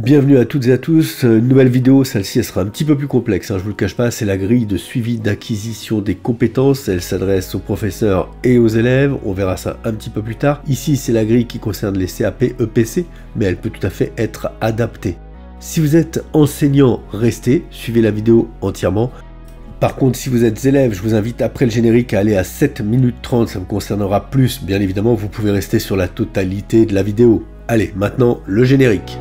Bienvenue à toutes et à tous, nouvelle vidéo, celle-ci elle sera un petit peu plus complexe, je vous le cache pas, c'est la grille de suivi d'acquisition des compétences, elle s'adresse aux professeurs et aux élèves, on verra ça un petit peu plus tard. Ici c'est la grille qui concerne les CAP EPC, mais elle peut tout à fait être adaptée. Si vous êtes enseignant, restez, suivez la vidéo entièrement. Par contre, si vous êtes élève, je vous invite après le générique à aller à 7 minutes 30, ça me concernera plus, bien évidemment, vous pouvez rester sur la totalité de la vidéo. Allez, maintenant le générique.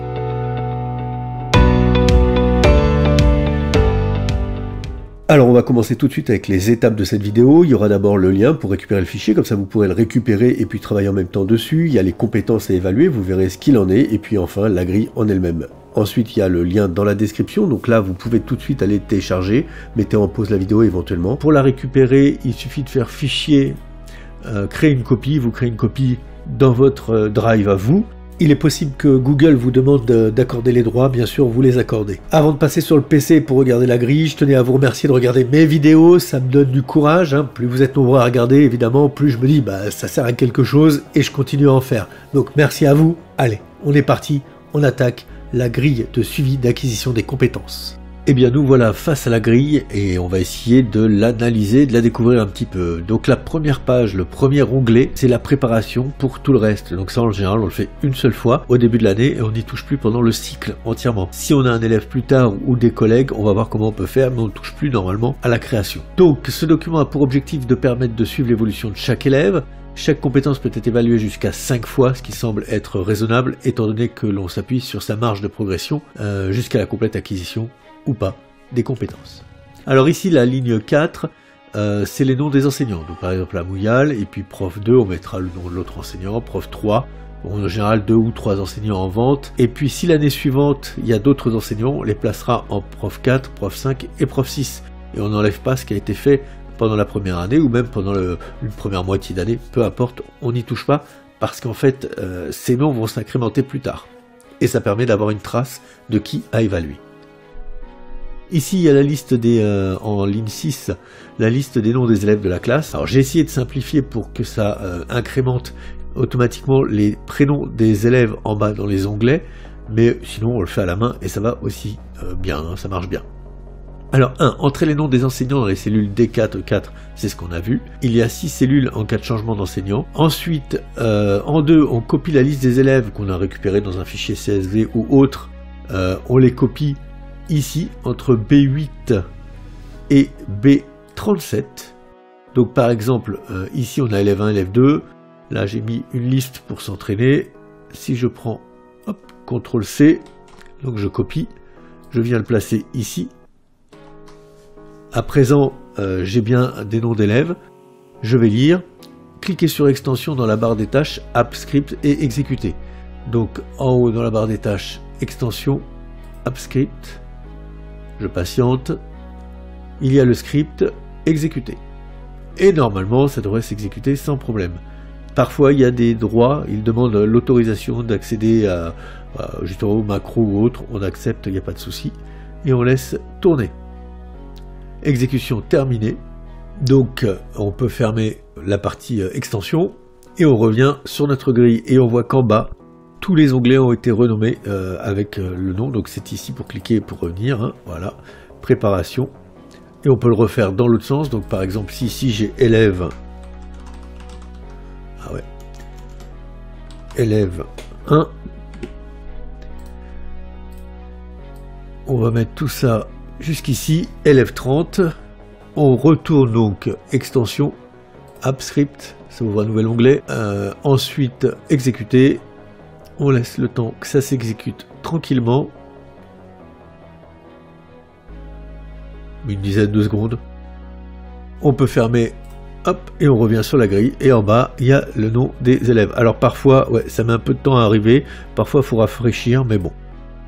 Alors on va commencer tout de suite avec les étapes de cette vidéo. Il y aura d'abord le lien pour récupérer le fichier, comme ça vous pourrez le récupérer et puis travailler en même temps dessus. Il y a les compétences à évaluer, vous verrez ce qu'il en est, et puis enfin la grille en elle-même. Ensuite il y a le lien dans la description, donc là vous pouvez tout de suite aller télécharger, mettez en pause la vidéo éventuellement. Pour la récupérer, il suffit de faire fichier, créer une copie, vous créez une copie dans votre drive à vous. Il est possible que Google vous demande d'accorder les droits, bien sûr, vous les accordez. Avant de passer sur le PC pour regarder la grille, je tenais à vous remercier de regarder mes vidéos, ça me donne du courage. Plus vous êtes nombreux à regarder, évidemment, plus je me dis, ça sert à quelque chose et je continue à en faire. Donc merci à vous. Allez, on est parti, on attaque la grille de suivi d'acquisition des compétences. Eh bien nous voilà face à la grille et on va essayer de l'analyser, de la découvrir un petit peu. Donc la première page, le premier onglet, c'est la préparation pour tout le reste. Donc ça en général on le fait une seule fois au début de l'année et on n'y touche plus pendant le cycle entièrement. Si on a un élève plus tard ou des collègues, on va voir comment on peut faire, mais on ne touche plus normalement à la création. Donc ce document a pour objectif de permettre de suivre l'évolution de chaque élève. Chaque compétence peut être évaluée jusqu'à 5 fois, ce qui semble être raisonnable étant donné que l'on s'appuie sur sa marge de progression jusqu'à la complète acquisition ou pas des compétences. Alors ici la ligne 4 c'est les noms des enseignants, donc par exemple la Mouyal, et puis prof 2 on mettra le nom de l'autre enseignant, prof 3, en général 2 ou 3 enseignants en vente, et puis si l'année suivante il y a d'autres enseignants, on les placera en prof 4, prof 5 et prof 6, et on n'enlève pas ce qui a été fait pendant la première année ou même pendant une première moitié d'année, peu importe, on n'y touche pas parce qu'en fait ces noms vont s'incrémenter plus tard, et ça permet d'avoir une trace de qui a évalué. Ici, il y a la liste en ligne 6, la liste des noms des élèves de la classe. Alors j'ai essayé de simplifier pour que ça incrémente automatiquement les prénoms des élèves en bas dans les onglets, mais sinon on le fait à la main et ça va aussi bien, ça marche bien. Alors 1. Entrer les noms des enseignants dans les cellules D4, E4, c'est ce qu'on a vu. Il y a 6 cellules en cas de changement d'enseignant. Ensuite, en 2, on copie la liste des élèves qu'on a récupéré dans un fichier CSV ou autre. On les copie ici entre B8 et B37. Donc par exemple ici on a élève 1, élève 2, là j'ai mis une liste pour s'entraîner. Si je prends hop, CTRL C, donc je copie, je viens le placer ici. À présent j'ai bien des noms d'élèves, je vais lire, cliquez sur extension dans la barre des tâches, app script et exécuter. Donc en haut dans la barre des tâches, extension, app script. Je patiente, il y a le script, exécuter. Et normalement, ça devrait s'exécuter sans problème. Parfois, il y a des droits, il demande l'autorisation d'accéder à justement au macro ou autre, on accepte, il n'y a pas de souci, et on laisse tourner. Exécution terminée. Donc, on peut fermer la partie extension, et on revient sur notre grille, et on voit qu'en bas, tous les onglets ont été renommés avec le nom, donc c'est ici pour cliquer pour revenir, voilà, préparation, et on peut le refaire dans l'autre sens, donc par exemple si ici j'ai élève, élève 1, on va mettre tout ça jusqu'ici, élève 30, on retourne donc extension, app script, ça ouvre un nouvel onglet, ensuite exécuter. On laisse le temps que ça s'exécute tranquillement. Une dizaine de secondes. On peut fermer, hop, et on revient sur la grille. Et en bas, il y a le nom des élèves. Alors parfois, ouais, ça met un peu de temps à arriver. Parfois, il faut rafraîchir, mais bon.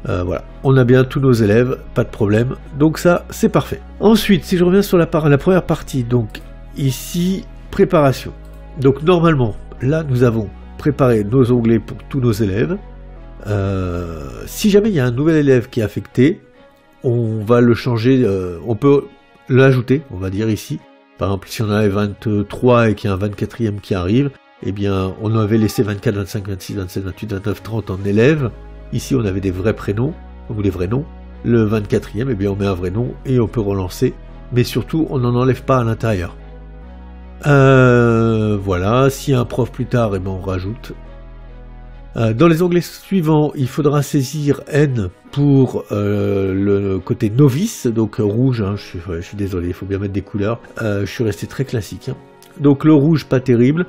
Voilà, on a bien tous nos élèves, pas de problème. Donc ça, c'est parfait. Ensuite, si je reviens sur la première partie, donc ici, préparation. Donc normalement, là, nous avons préparer nos onglets pour tous nos élèves. Si jamais il y a un nouvel élève qui est affecté, on va le changer, on peut l'ajouter, on va dire ici. Par exemple, si on avait 23 et qu'il y a un 24e qui arrive, eh bien, on avait laissé 24, 25, 26, 27, 28, 29, 30 en élèves. Ici, on avait des vrais prénoms, ou des vrais noms. Le 24e, eh bien, on met un vrai nom et on peut relancer. Mais surtout, on n'en enlève pas à l'intérieur. Voilà, s'il y a un prof plus tard, eh bien, on rajoute. Dans les onglets suivants, il faudra saisir N pour le côté novice, donc rouge, hein, je suis désolé, il faut bien mettre des couleurs. Je suis resté très classique. Hein. Donc le rouge, pas terrible,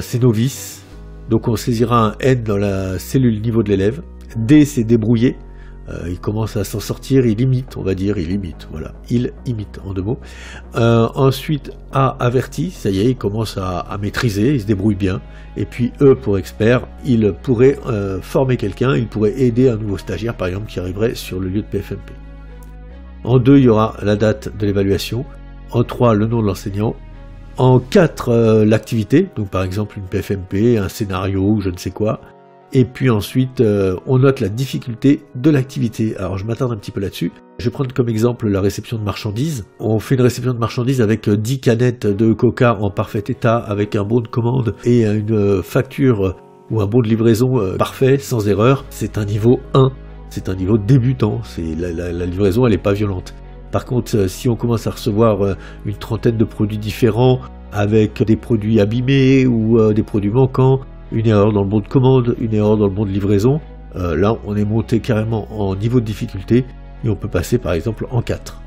c'est novice. Donc on saisira un N dans la cellule niveau de l'élève. D, c'est débrouillé. Il commence à s'en sortir, il imite, on va dire, il imite, voilà, il imite en 2 mots. Ensuite, A, averti, ça y est, il commence à maîtriser, il se débrouille bien. Et puis E, pour expert, il pourrait former quelqu'un, il pourrait aider un nouveau stagiaire, par exemple, qui arriverait sur le lieu de PFMP. En 2, il y aura la date de l'évaluation. En 3, le nom de l'enseignant. En 4, l'activité, donc par exemple une PFMP, un scénario, je ne sais quoi. Et puis ensuite, on note la difficulté de l'activité. Alors je m'attarde un petit peu là-dessus. Je vais prendre comme exemple la réception de marchandises. On fait une réception de marchandises avec 10 canettes de coca en parfait état, avec un bon de commande et une facture ou un bon de livraison parfait, sans erreur. C'est un niveau 1, c'est un niveau débutant. La livraison, elle n'est pas violente. Par contre, si on commence à recevoir une trentaine de produits différents, avec des produits abîmés ou des produits manquants, une erreur dans le bon de commande, une erreur dans le bon de livraison, là on est monté carrément en niveau de difficulté et on peut passer par exemple en 4.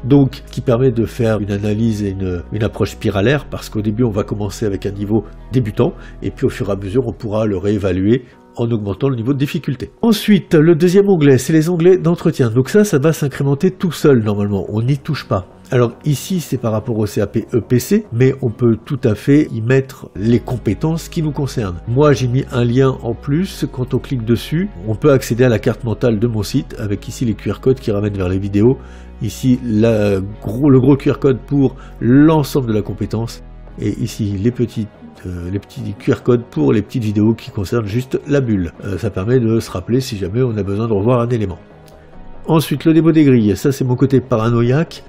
Donc, qui permet de faire une analyse et une approche spiralaire, parce qu'au début on va commencer avec un niveau débutant et puis au fur et à mesure on pourra le réévaluer en augmentant le niveau de difficulté. Ensuite, le deuxième onglet, c'est les onglets d'entretien. Donc ça va s'incrémenter tout seul normalement, on n'y touche pas. Alors ici, c'est par rapport au CAP EPC, mais on peut tout à fait y mettre les compétences qui nous concernent. Moi, j'ai mis un lien en plus. Quand on clique dessus, on peut accéder à la carte mentale de mon site, avec ici les QR codes qui ramènent vers les vidéos. Ici, le gros QR code pour l'ensemble de la compétence. Et ici, les petits QR codes pour les petites vidéos qui concernent juste la bulle. Ça permet de se rappeler si jamais on a besoin de revoir un élément. Ensuite, le démo des grilles. Ça, c'est mon côté paranoïaque.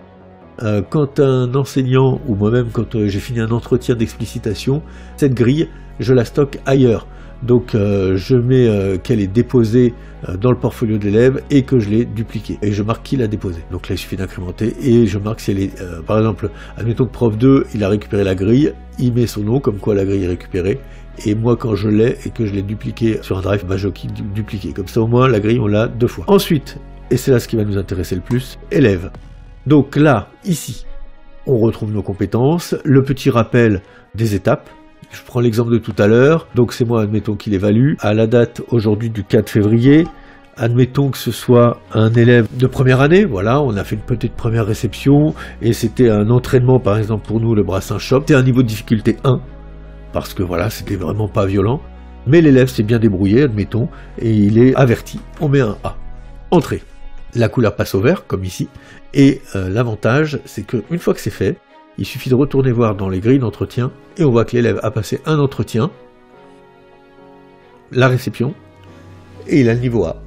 Quand un enseignant, ou moi-même quand j'ai fini un entretien d'explicitation, cette grille, je la stocke ailleurs. Donc je mets qu'elle est déposée dans le portfolio de l'élève et que je l'ai dupliquée. Et je marque qui l'a déposée. Donc là, il suffit d'incrémenter et je marque si elle est, par exemple, admettons que prof 2, il a récupéré la grille, il met son nom, comme quoi la grille est récupérée. Et moi, quand je l'ai et que je l'ai dupliqué sur un drive, bah, je clique dupliquer. Comme ça, au moins, la grille, on l'a 2 fois. Ensuite, et c'est là ce qui va nous intéresser le plus, élève. Donc là, ici, on retrouve nos compétences, le petit rappel des étapes. Je prends l'exemple de tout à l'heure, donc c'est moi, admettons, qui l'évalue, à la date aujourd'hui du 4 février, admettons que ce soit un élève de première année, voilà, on a fait une petite première réception, et c'était un entraînement, par exemple, pour nous, le Brassin Shop, c'était un niveau de difficulté 1, parce que voilà, c'était vraiment pas violent, mais l'élève s'est bien débrouillé, admettons, et il est averti, on met un A. Entrée. La couleur passe au vert, comme ici, et l'avantage, c'est qu'une fois que c'est fait, il suffit de retourner voir dans les grilles d'entretien, et on voit que l'élève a passé un entretien, la réception, et il a le niveau A.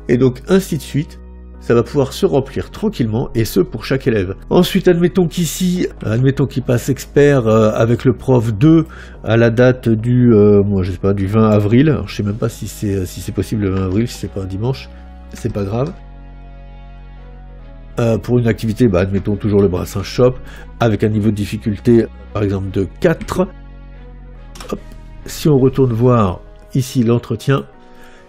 Et donc, ainsi de suite, ça va pouvoir se remplir tranquillement, et ce, pour chaque élève. Ensuite, admettons qu'ici, admettons qu'il passe expert avec le prof 2 à la date du, moi je sais pas, du 20 avril, alors, je sais même pas si c'est possible le 20 avril, si c'est pas un dimanche, c'est pas grave. Pour une activité, bah, admettons toujours le Brassin Shop, avec un niveau de difficulté, par exemple, de 4. Hop. Si on retourne voir ici l'entretien,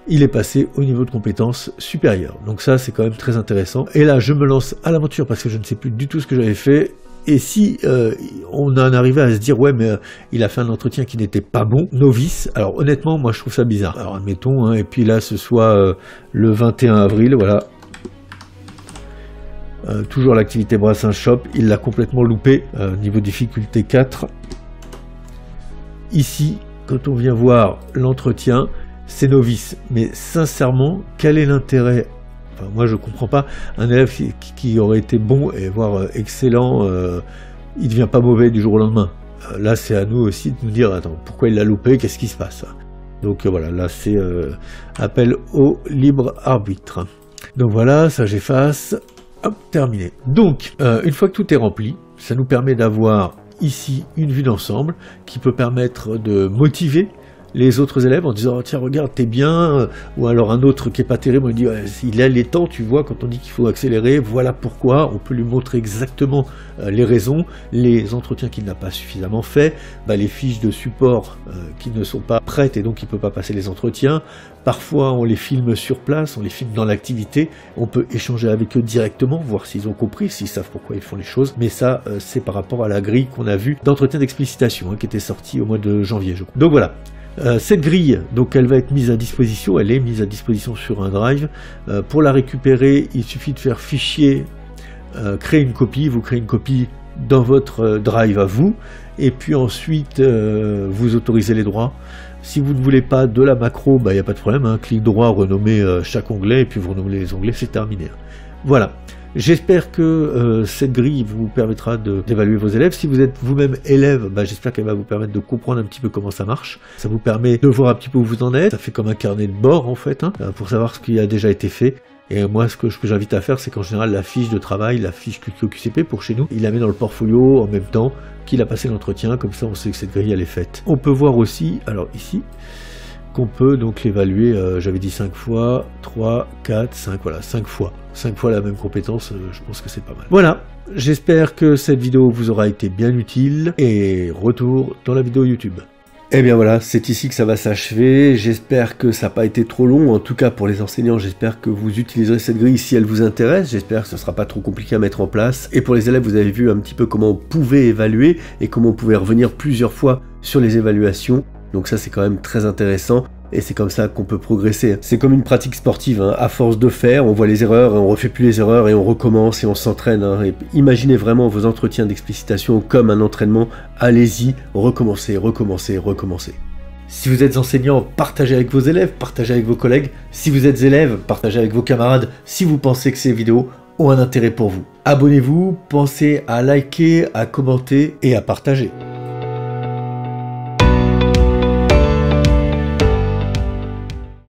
il est passé au niveau de compétence supérieure. Donc ça, c'est quand même très intéressant. Et là, je me lance à l'aventure parce que je ne sais plus du tout ce que j'avais fait. Et si on en arrivait à se dire, ouais, mais il a fait un entretien qui n'était pas bon, novice, alors honnêtement, moi, je trouve ça bizarre. Alors, admettons, hein, et puis là, ce soit le 21 avril, voilà. Toujours l'activité Brassin Shop, il l'a complètement loupé, niveau difficulté 4. Ici, quand on vient voir l'entretien, c'est novice. Mais sincèrement, quel est l'intérêt? Enfin, moi, je comprends pas. Un élève qui aurait été bon et voire excellent, il ne devient pas mauvais du jour au lendemain. Là, c'est à nous aussi de nous dire, attends, pourquoi il l'a loupé? Qu'est-ce qui se passe? Donc voilà, là, c'est appel au libre arbitre. Donc voilà, ça j'efface. Hop, terminé. Donc, une fois que tout est rempli, ça nous permet d'avoir ici une vue d'ensemble qui peut permettre de motiver les autres élèves en disant oh, tiens regarde t'es bien, ou alors un autre qui est pas terrible on lui dit ouais, il a les temps, tu vois, quand on dit qu'il faut accélérer, voilà pourquoi. On peut lui montrer exactement les raisons, les entretiens qu'il n'a pas suffisamment fait, les fiches de support qui ne sont pas prêtes et donc il ne peut pas passer les entretiens. Parfois on les filme sur place, on les filme dans l'activité, on peut échanger avec eux directement, voir s'ils ont compris, s'ils savent pourquoi ils font les choses, mais ça c'est par rapport à la grille qu'on a vue d'entretien d'explicitation qui était sortie au mois de janvier je crois. Donc voilà. Cette grille, donc elle va être mise à disposition, elle est mise à disposition sur un drive. Pour la récupérer, il suffit de faire fichier, créer une copie, vous créez une copie dans votre drive à vous, et puis ensuite vous autorisez les droits. Si vous ne voulez pas de la macro, il n'y a pas de problème, clic droit, renommer chaque onglet, et puis vous renommez les onglets, c'est terminé. Voilà. J'espère que cette grille vous permettra d'évaluer vos élèves. Si vous êtes vous-même élève, j'espère qu'elle va vous permettre de comprendre un petit peu comment ça marche. Ça vous permet de voir un petit peu où vous en êtes. Ça fait comme un carnet de bord en fait, pour savoir ce qui a déjà été fait. Et moi, ce que j'invite à faire, c'est qu'en général, la fiche de travail, la fiche QQCP pour chez nous, il la met dans le portfolio en même temps qu'il a passé l'entretien. Comme ça, on sait que cette grille, elle est faite. On peut voir aussi, alors ici, qu'on peut donc l'évaluer, j'avais dit 5 fois, 3, 4, 5, voilà, 5 fois. 5 fois la même compétence, je pense que c'est pas mal. Voilà, j'espère que cette vidéo vous aura été bien utile, et retour dans la vidéo YouTube. Et bien voilà, c'est ici que ça va s'achever. J'espère que ça n'a pas été trop long, en tout cas pour les enseignants, j'espère que vous utiliserez cette grille si elle vous intéresse, j'espère que ce ne sera pas trop compliqué à mettre en place. Et pour les élèves, vous avez vu un petit peu comment on pouvait évaluer, et comment on pouvait revenir plusieurs fois sur les évaluations. Donc ça c'est quand même très intéressant. Et c'est comme ça qu'on peut progresser. C'est comme une pratique sportive, à force de faire, on voit les erreurs, et on refait plus les erreurs, et on recommence, et on s'entraîne. Et imaginez vraiment vos entretiens d'explicitation comme un entraînement, allez-y, recommencez, recommencez, recommencez. Si vous êtes enseignant, partagez avec vos élèves, partagez avec vos collègues. Si vous êtes élève, partagez avec vos camarades, si vous pensez que ces vidéos ont un intérêt pour vous. Abonnez-vous, pensez à liker, à commenter et à partager.